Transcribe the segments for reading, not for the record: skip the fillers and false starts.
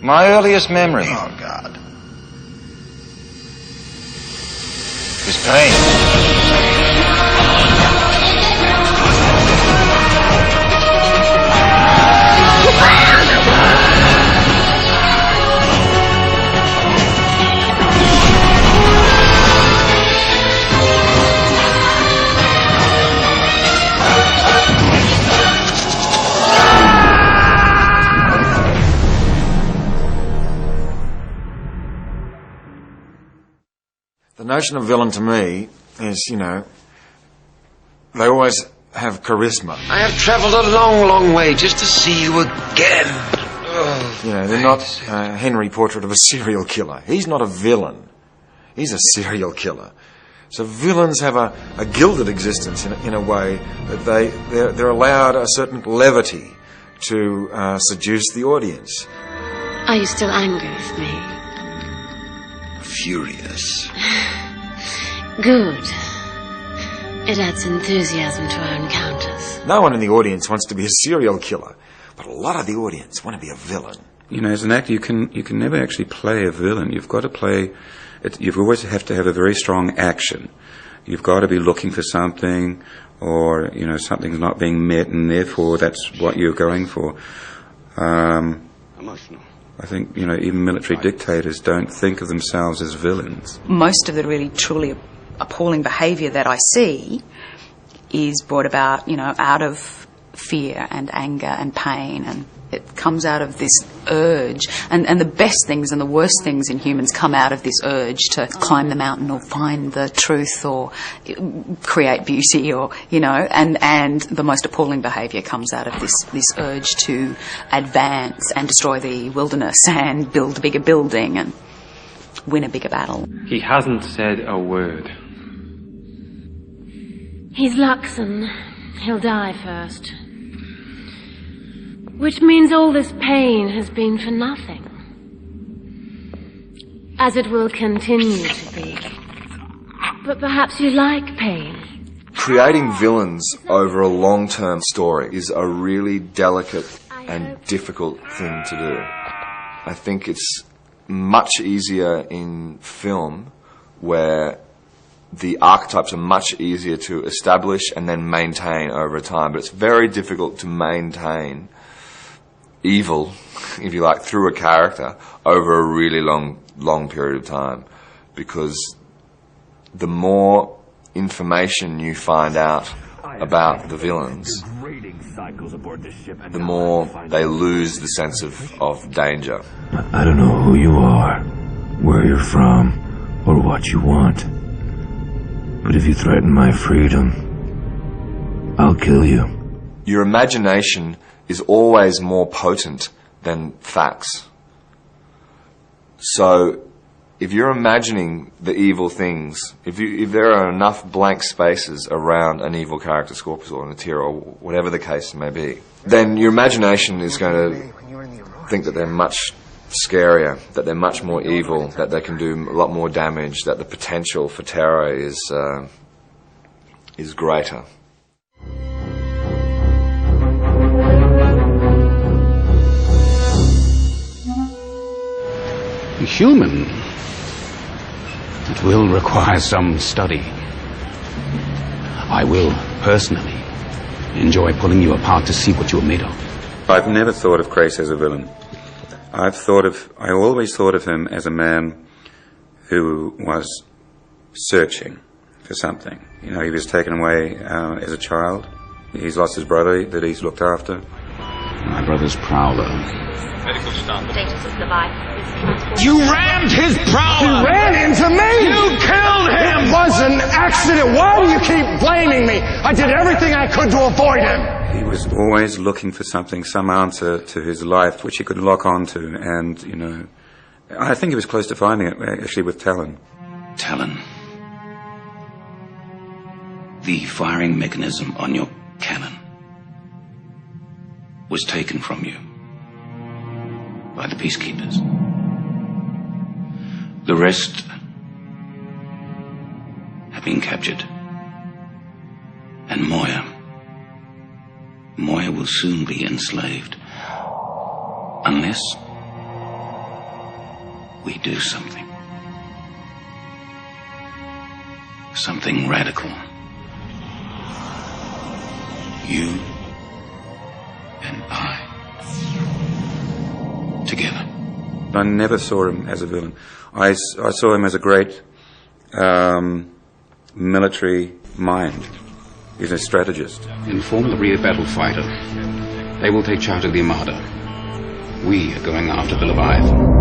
My earliest memory. Oh, God. Is pain. The notion of villain to me is, they always have charisma. I have travelled a long, long way just to see you again. Oh, They're not Henry Portrait of a serial killer. He's not a villain. He's a serial killer. So villains have a gilded existence in a way that they're allowed a certain levity to seduce the audience. Are you still angry with me? furious. Good. It adds enthusiasm to our encounters. No one in the audience wants to be a serial killer, but a lot of the audience want to be a villain. As an actor, you can never actually play a villain. You've got to play it. You always have to have a very strong action. You've got to be looking for something, or something's not being met, and therefore that's what you're going for. Emotional. I think even military dictators don't think of themselves as villains. Most of the really truly appalling behaviour that I see is brought about out of fear and anger and pain, and it comes out of this urge, and the best things and the worst things in humans come out of this urge to climb the mountain or find the truth or create beauty, or and the most appalling behaviour comes out of this urge to advance and destroy the wilderness and build a bigger building and win a bigger battle. He hasn't said a word. He's Luxon. He'll die first. Which means all this pain has been for nothing. As it will continue to be. But perhaps you like pain. Creating villains over a long-term story is a really delicate and difficult thing to do. I think it's much easier in film, where the archetypes are much easier to establish and then maintain over time, but it's very difficult to maintain evil, if you like, through a character over a really long period of time, because the more information you find out about the villains, the more they lose the sense of danger. I don't know who you are, where you're from, or what you want, but if you threaten my freedom, I'll kill you. Your imagination is always more potent than facts. So if you're imagining the evil things, if there are enough blank spaces around an evil character, Scorpus or Natira, or whatever the case may be, then your imagination is going to think that they're much scarier, that they're much more evil, that they can do a lot more damage, that the potential for terror is greater. Human. It will require some study. I will, personally, enjoy pulling you apart to see what you're made of. I've never thought of Grace as a villain. I always thought of him as a man who was searching for something. He was taken away as a child. He's lost his brother that he's looked after. My brother's prowler. Medical stop. Status of the device. You rammed his prowler! He ran into me! You killed him! It was an accident! Why do you keep blaming me? I did everything I could to avoid him! He was always looking for something, some answer to his life, which he could lock onto, and, I think he was close to finding it, actually, with Talon. Talon. The firing mechanism on your cannon was taken from you by the peacekeepers. The rest have been captured. And Moya will soon be enslaved. Unless we do something. Something radical. You and I. Together. I never saw him as a villain. I saw him as a great military mind. He's a strategist. Inform the rear battle fighter. They will take charge of the Armada. We are going after the Leviathan.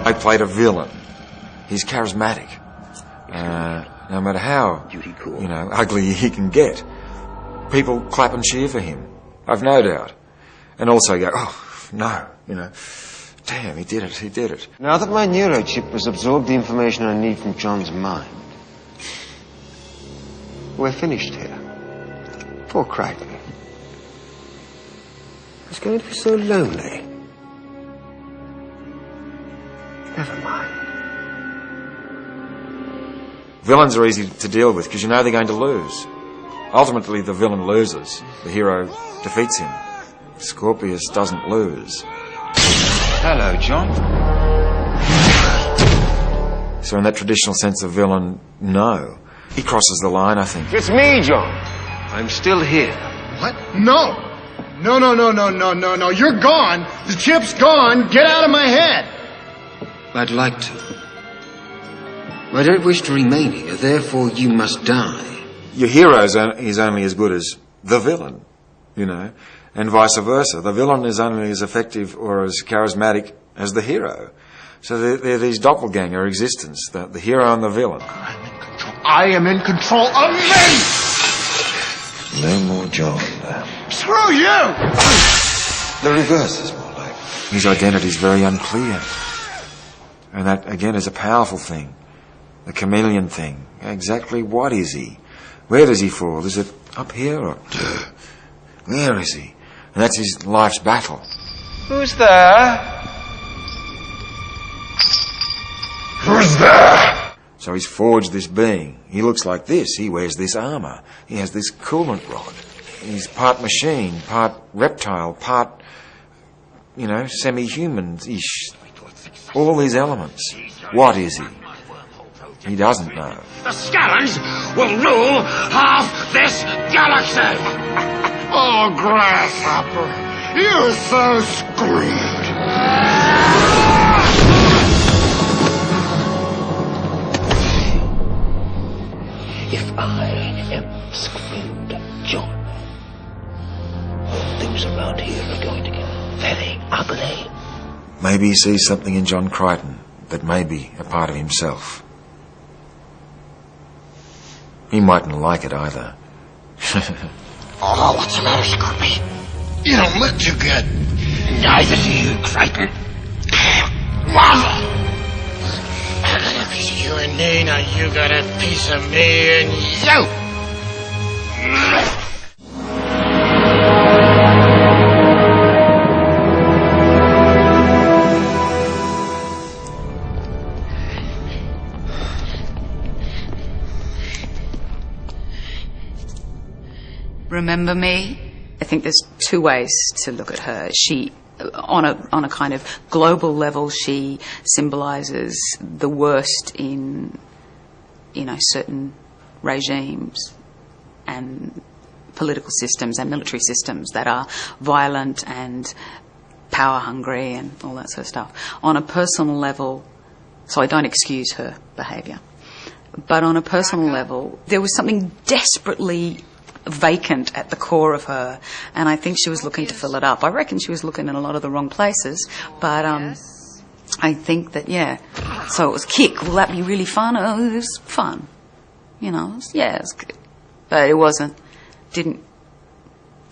I played a villain. He's charismatic. No matter how, ugly he can get. People clap and cheer for him. I've no doubt. And also go, oh, no, damn, he did it. Now that my neurochip has absorbed the information I need from John's mind, we're finished here. Poor Crichton. It's going to be so lonely. Never mind. Villains are easy to deal with because they're going to lose. Ultimately, the villain loses. The hero defeats him. Scorpius doesn't lose. Hello, John. So in that traditional sense of villain, no. He crosses the line, I think. It's me, John. I'm still here. What? No. No. You're gone. The chip's gone. Get out of my head. I'd like to. I don't wish to remain here, therefore you must die. Your hero is only as good as the villain, and vice versa. The villain is only as effective or as charismatic as the hero. So they're these doppelganger existence, the hero and the villain. I am in control of me! No more John. Screw you! The reverse is more likely. His identity is very unclear. And that, again, is a powerful thing. The chameleon thing. Exactly what is he? Where does he fall? Is it up here or... Where is he? And that's his life's battle. Who's there? Who's there? So he's forged this being. He looks like this. He wears this armour. He has this coolant rod. He's part machine, part reptile, part, semi-human-ish. All these elements. What is he? He doesn't know. The Scallons will rule half this galaxy! Oh, Grasshopper, you're so screwed. If I am screwed, John, things around here are going to get very ugly. Maybe he sees something in John Crichton that may be a part of himself. He mightn't like it either. Oh, what's the matter, Scorpy? You don't look too good. Neither do you, Crichton. I got a piece of you and me, now you got a piece of me and you! Remember me? I think there's two ways to look at her. She, on a kind of global level, she symbolises the worst in, certain regimes and political systems and military systems that are violent and power hungry and all that sort of stuff. On a personal level, so I don't excuse her behaviour, but on a personal level, there was something desperately vacant at the core of her, and I think she was looking to fill it up. I reckon she was looking in a lot of the wrong places, but I think that, so it was kick. Will that be really fun? Oh, it was fun. It was good. But it wasn't, didn't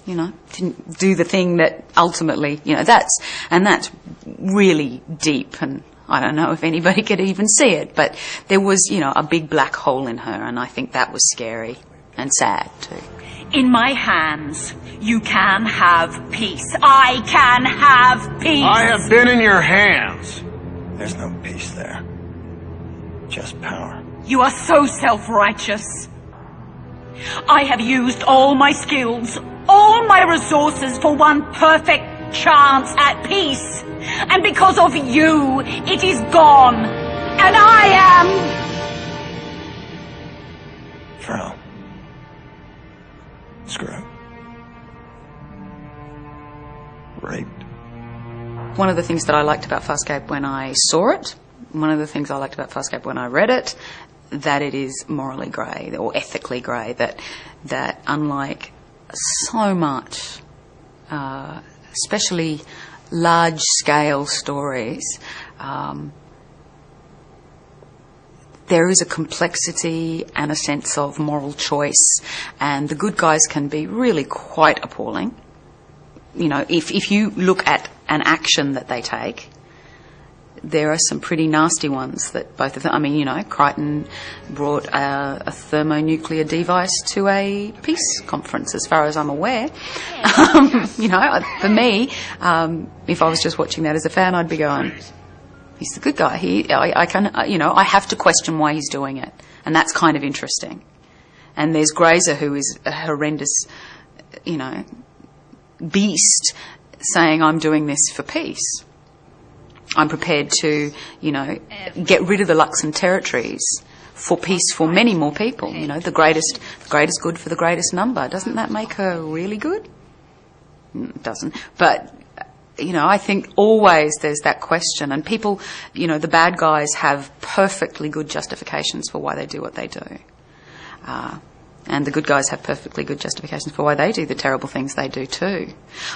do the thing that ultimately, that's really deep, and I don't know if anybody could even see it, but there was, a big black hole in her, and I think that was scary and sad too. In my hands, you can have peace. I can have peace. I have been in your hands. There's no peace there. Just power. You are so self-righteous. I have used all my skills, all my resources for one perfect chance at peace. And because of you, it is gone. And I am... Frau. Screwed. Raped. One of the things that I liked about Farscape when I saw it, one of the things I liked about Farscape when I read it, that it is morally grey or ethically grey, that unlike so much, especially large-scale stories, there is a complexity and a sense of moral choice, and the good guys can be really quite appalling. You know, if you look at an action that they take, there are some pretty nasty ones that both of them... I mean, you know, Crichton brought a thermonuclear device to a peace conference, as far as I'm aware. You know, for me, if I was just watching that as a fan, I'd be going, he's the good guy. I have to question why he's doing it. And that's kind of interesting. And there's Grazer, who is a horrendous, you know, beast, saying, I'm doing this for peace. I'm prepared to, you know, get rid of the Luxon territories for peace for many more people. You know, the greatest good for the greatest number. Doesn't that make her really good? It doesn't. But, you know, I think always there's that question. And people, you know, the bad guys have perfectly good justifications for why they do what they do. And the good guys have perfectly good justifications for why they do the terrible things they do too.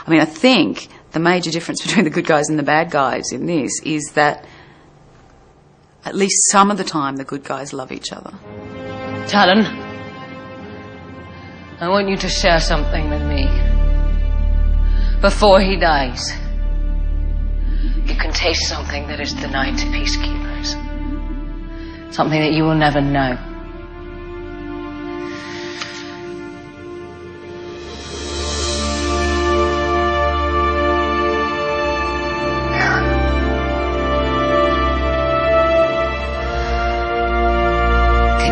I mean, I think the major difference between the good guys and the bad guys in this is that at least some of the time the good guys love each other. Talon, I want you to share something with me. Before he dies, you can taste something that is denied to peacekeepers. Something that you will never know.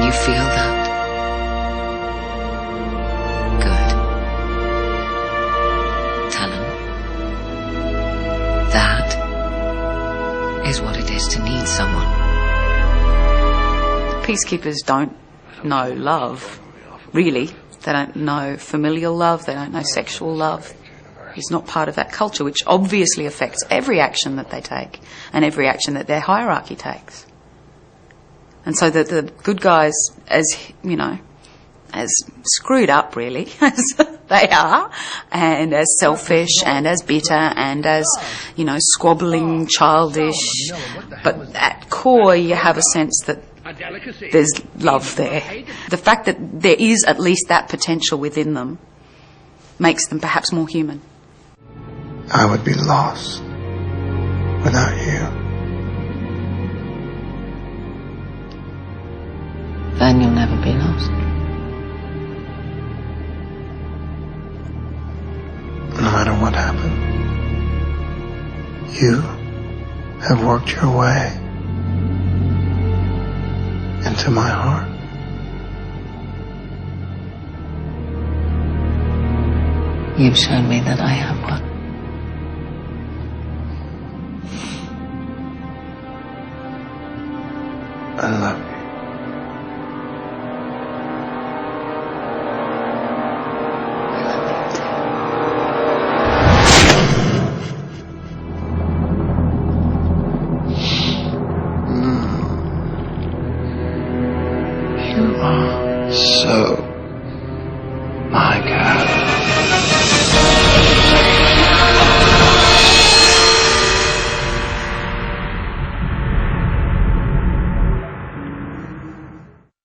You feel that? Good. Talon. That is what it is to need someone. Peacekeepers don't know love, really. They don't know familial love, they don't know sexual love. It's not part of that culture, which obviously affects every action that they take and every action that their hierarchy takes. And so the good guys, as, you know, as screwed up, really, as they are, and as selfish, and as bitter, and as, you know, squabbling, childish, but at core you have a sense that there's love there. The fact that there is at least that potential within them makes them perhaps more human. I would be lost without you. Then you'll never be lost. No matter what happened, you have worked your way into my heart. You've shown me that I have one.